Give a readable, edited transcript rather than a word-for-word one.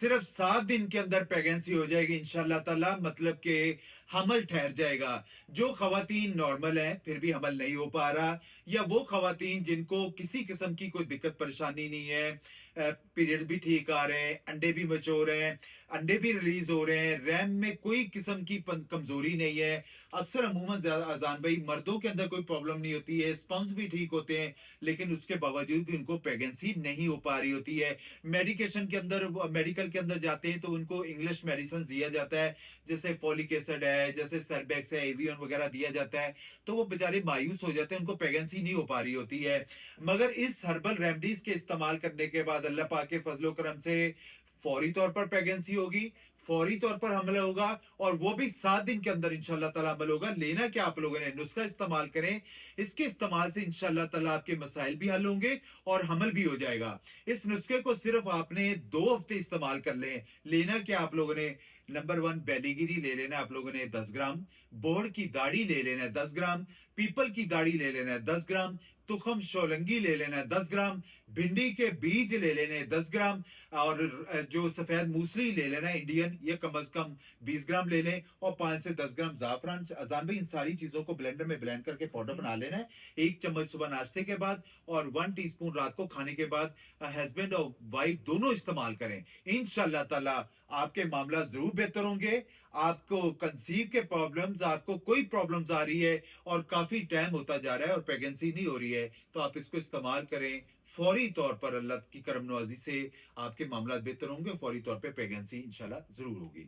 सिर्फ 7 दिन के अंदर प्रेगनेंसी हो जाएगी इंशाल्लाह ताला, मतलब कि हमल ठहर जाएगा। जो खवातीन नॉर्मल हैं फिर भी हमल नहीं हो पा रहा, या वो खवातीन जिनको किसी किस्म की कोई दिक्कत परेशानी नहीं है, पीरियड भी ठीक आ रहे हैं, अंडे भी मचोर हैं, अंडे भी रिलीज हो रहे हैं, रैम में कोई किस्म की कमजोरी नहीं है। अक्सर अमूमन अजान भाई मर्दों के अंदर कोई प्रॉब्लम नहीं होती है, स्पम्स भी ठीक होते हैं, लेकिन उसके बावजूद भी उनको प्रेगनेंसी नहीं हो पा रही होती है। मेडिकेशन के अंदर, मेडिकल के अंदर जाते हैं तो उनको इंग्लिश मेडिसिन दिया जाता है, जैसे फॉलिक एसिड है, जैसे सरबैक्स है, एवियन वगैरह दिया जाता है, तो वो बेचारे मायूस हो जाते हैं, उनको प्रेगनेंसी नहीं हो पा रही होती है। मगर इस हर्बल रेमडीज के इस्तेमाल करने के बाद अल्लाह पाक के फजलो करम से फौरी तौर पर प्रेगनेंसी होगी, फौरी तौर पर हमला होगा, और वो भी 7 दिन के अंदर इंशाल्लाह ताला अमल होगा। लेना क्या, आप लोगों ने नुस्खा इस्तेमाल करें, इसके इस्तेमाल से इंशाल्लाह ताला आपके मसाइल भी हल होंगे और हमल भी हो जाएगा। इस नुस्खे को सिर्फ आपने 2 हफ्ते इस्तेमाल कर लें। लेना क्या, आप लोगों ने नंबर 1 बेलीगिरी ले लेना आप लोगों ने 10 ग्राम, बोड़ की दाढ़ी ले लेना है 10 ग्राम, पीपल की दाढ़ी ले लेना है 10 ग्राम, तुखम शोलंगी ले लेना है 10 ग्राम, भिंडी के बीज ले लेने हैं 10 ग्राम, और जो सफेद मूसली ले लेना है इंडियन, ये कम अज कम 20 ग्राम ले लें, और 5 से 10 ग्राम जाफरान। अजान भाई इन सारी चीजों को ब्लेंडर में ब्लेंड करके पाउडर बना लेना है। 1 चम्मच सुबह नाश्ते के बाद और 1 टीस्पून रात को खाने के बाद हस्बैंड और वाइफ दोनों इस्तेमाल करें। इंशाल्लाह ताला आपके मामला जरूर बेहतर होंगे। आपको कंसीव के प्रॉब्लम्स, आपको कोई प्रॉब्लम्स आ रही है और काफी टाइम होता जा रहा है और प्रेगनेंसी नहीं हो रही है, तो आप इसको इस्तेमाल करें। फौरी तौर पर अल्लाह की करम नवाजी से आपके मामला बेहतर होंगे, फौरी तौर पे प्रेगनेंसी इंशाल्लाह जरूर होगी।